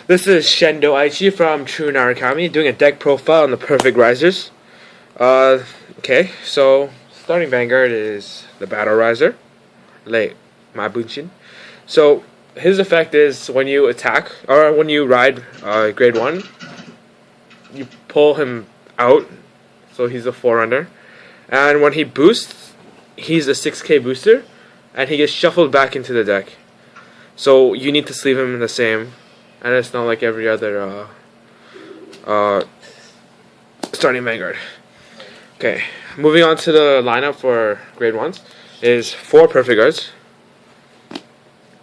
This is Shendou Aichi from True Naru Academy doing a deck profile on the Perfect Raizers. Okay, so starting Vanguard is the Battleraizer, Lei Mabunshin. So his effect is when you attack or when you ride grade 1, you pull him out, so he's a 4-runner. And when he boosts, he's a 6k booster, and he gets shuffled back into the deck. So you need to sleeve him in the same. And it's not like every other starting Vanguard. Okay, moving on to the lineup for grade 1s is 4 Perfect Guards.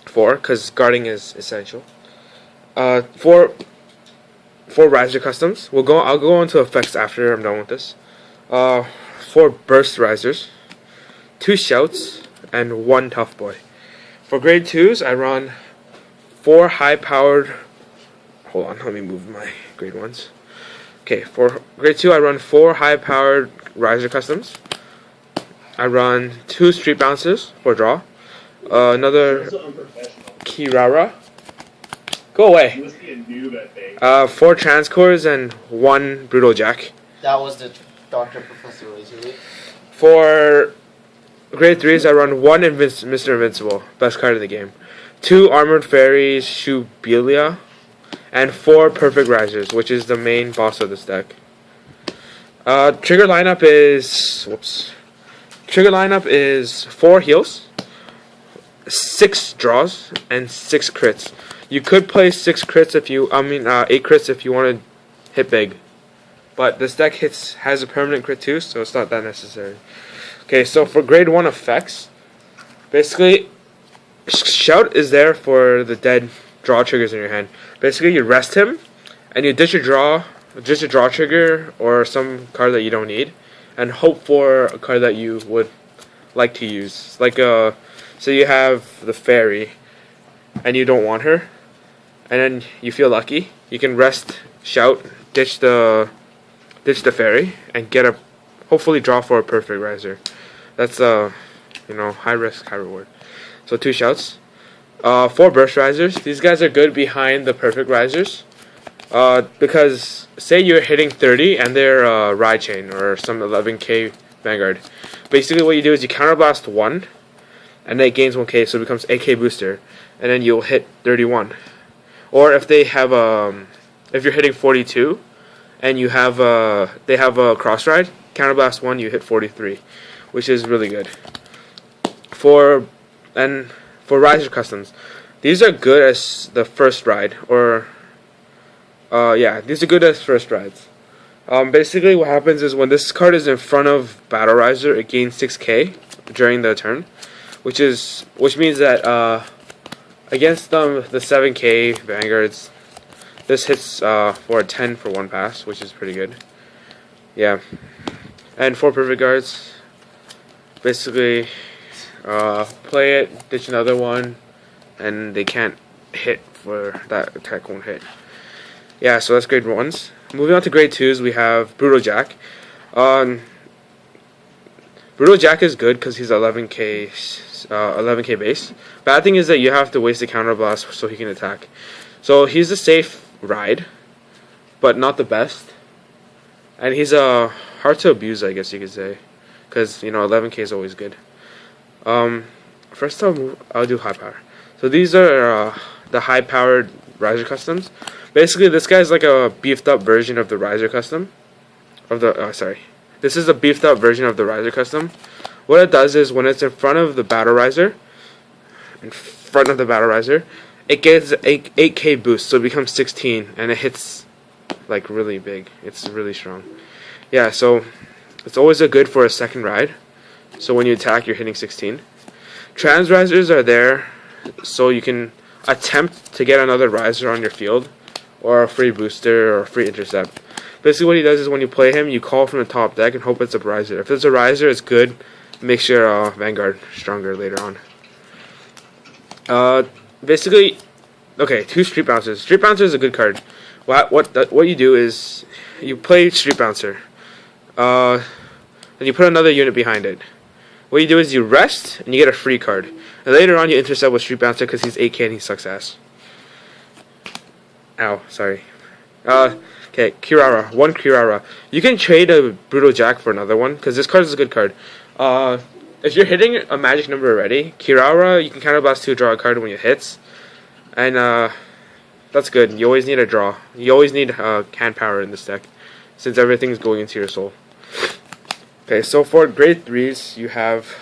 4, because guarding is essential. 4 Raizer Customs. I'll go into effects after I'm done with this. 4 Burstraizers, 2 Shouts, and 1 Tough Boy. For grade 2s, I run 4 high-powered. Hold on, let me move my grade 1s. Okay, for grade 2, I run 4 high-powered Raizer Customs. I run 2 Street Bouncers for draw. Another Kirara. Go away. You must be a noob at things. 4 Transcores and 1 Brutal Jack. That was the Dr. Professor Raizer. For grade 3s, I run 1 Mr. Invincible, best card in the game. 2 Armored Fairies, Shubiela, and 4 Perfect Raizers, which is the main boss of this deck. Trigger lineup is 4 heals, 6 draws, and 6 crits. You could play 8 crits if you want to hit big, but this deck has a permanent crit too, so it's not that necessary. Okay, so for grade 1 effects, basically, Shout is there for the dead draw triggers in your hand. Basically, you rest him, and you ditch a draw trigger or some card that you don't need, and hope for a card that you would like to use. Like, so you have the fairy, and you don't want her, and then you feel lucky. You can rest Shout, ditch the fairy, and hopefully draw for a Perfect Raizer. That's high risk, high reward. So 2 Shouts. 4 Burstraizers. These guys are good behind the Perfect Raizers. Because say you're hitting 30 and they're Ride Chain or some 11k Vanguard. Basically what you do is you counterblast 1 and then it gains 1k, so it becomes 8k booster, and then you'll hit 31. Or if they have if you're hitting 42 and they have a cross ride, counterblast 1, you hit 43, which is really good. For Raizer Customs, these are good as the first ride, these are good as first rides. Basically what happens is when this card is in front of Battleraizer, it gains 6k during the turn, which means that against the 7k Vanguards, this hits for a 10 for 1 pass, which is pretty good. Yeah, and 4 Perfect Guards, basically. Play it, ditch another one, and they can't hit for that attack won't hit. Yeah, so that's grade 1s. Moving on to grade 2s, we have Brutal Jack. Brutal Jack is good because he's 11k base. Bad thing is that you have to waste a counterblast so he can attack. So he's a safe ride, but not the best. And he's hard to abuse, I guess you could say, because 11k is always good. First I'll do high power. So these are the high powered Raizer Customs. Basically this guy's like a beefed up version of the Raizer Custom. This is a beefed up version of the Raizer Custom. What it does is when it's in front of the Battleraizer, it gets 8k boost, so it becomes 16, and it hits like really big. It's really strong. Yeah, so it's always good for a second ride. So when you attack, you're hitting 16. Transraizers are there so you can attempt to get another Raizer on your field, or a free booster, or a free intercept. Basically what he does is when you play him, you call from the top deck and hope it's a Raizer. If it's a Raizer, it's good. Makes your Vanguard stronger later on. Basically, okay, 2 Street Bouncers. Street Bouncer is a good card. What you do is you play Street Bouncer, and you put another unit behind it. What you do is you rest, and you get a free card. And later on, you intercept with Street Bouncer because he's 8k and he sucks ass. Ow, sorry. Okay, Kirara. One Kirara. You can trade a Brutal Jack for another one, because this card is a good card. If you're hitting a magic number already, Kirara, you can counterblast to draw a card when it hits. And, that's good. You always need a draw. You always need hand power in this deck, since everything's going into your soul. Okay, so for grade 3s, you have,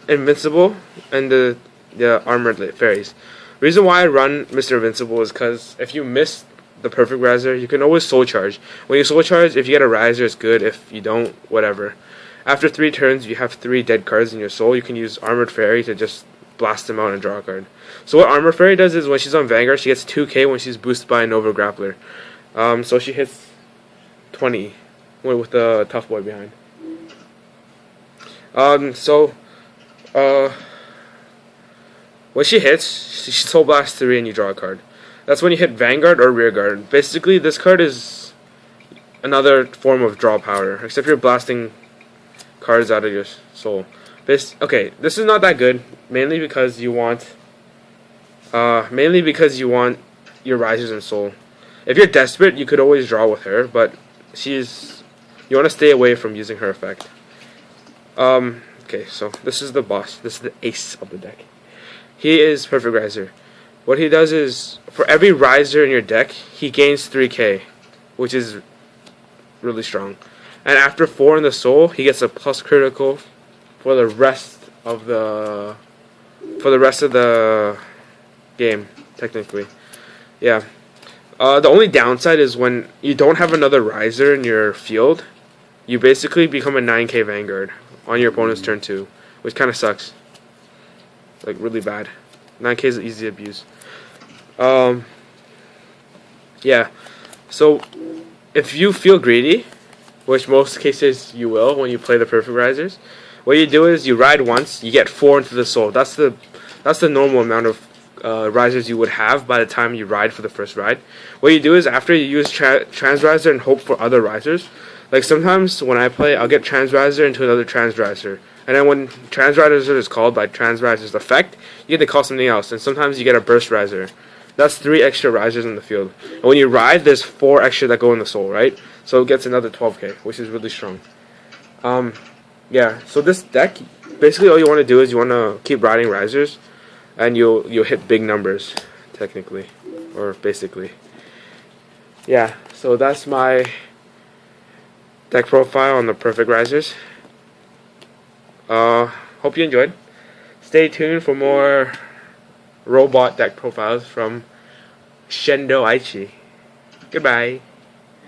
Invincible and the Armored Fairies. Reason why I run Mr. Invincible is because if you miss the Perfect Raizers, you can always Soul Charge. When you Soul Charge, if you get a Raizer, it's good. If you don't, whatever. After 3 turns, you have 3 dead cards in your soul. You can use Armored Fairy to just blast them out and draw a card. So what Armored Fairy does is when she's on Vanguard, she gets 2k when she's boosted by a Nova Grappler. So she hits 20 with the Tough Boy behind. When she hits, she Soul Blast 3 and you draw a card. That's when you hit Vanguard or Rearguard. Basically, this card is another form of draw power, except you're blasting cards out of your soul. Okay, this is not that good, mainly because you want your Raizers and soul. If you're desperate, you could always draw with her, but you want to stay away from using her effect. Okay, so this is the boss. This is the ace of the deck. He is Perfect Raizer. What he does is, for every Raizer in your deck, he gains 3k, which is really strong. And after 4 in the soul, he gets a plus critical for the rest of the game, technically. Yeah. The only downside is when you don't have another Raizer in your field, you basically become a 9k Vanguard on your opponent's turn 2, which kind of sucks. Like, really bad. 9k is easy to abuse. Yeah. So, if you feel greedy, which most cases you will when you play the Perfect Raizers, what you do is you ride once, you get 4 into the soul. That's the normal amount of Raizers you would have by the time you ride for the first ride. What you do is after you use Transraizer and hope for other Raizers. Like sometimes when I play, I'll get Transraizer into another Transraizer. And then when Transraizer is called by Transraizer's effect, you get to call something else. And sometimes you get a Burstraizer. That's 3 extra Raizers in the field. And when you ride, there's 4 extra that go in the soul, right? So it gets another 12k, which is really strong. Yeah, so this deck, basically all you want to do is you want to keep riding Raizers, and you'll hit big numbers, technically, or basically. Yeah, so that's my deck profile on the Perfect Raizers. Hope you enjoyed. Stay tuned for more robot deck profiles from Shendou Aichi. Goodbye.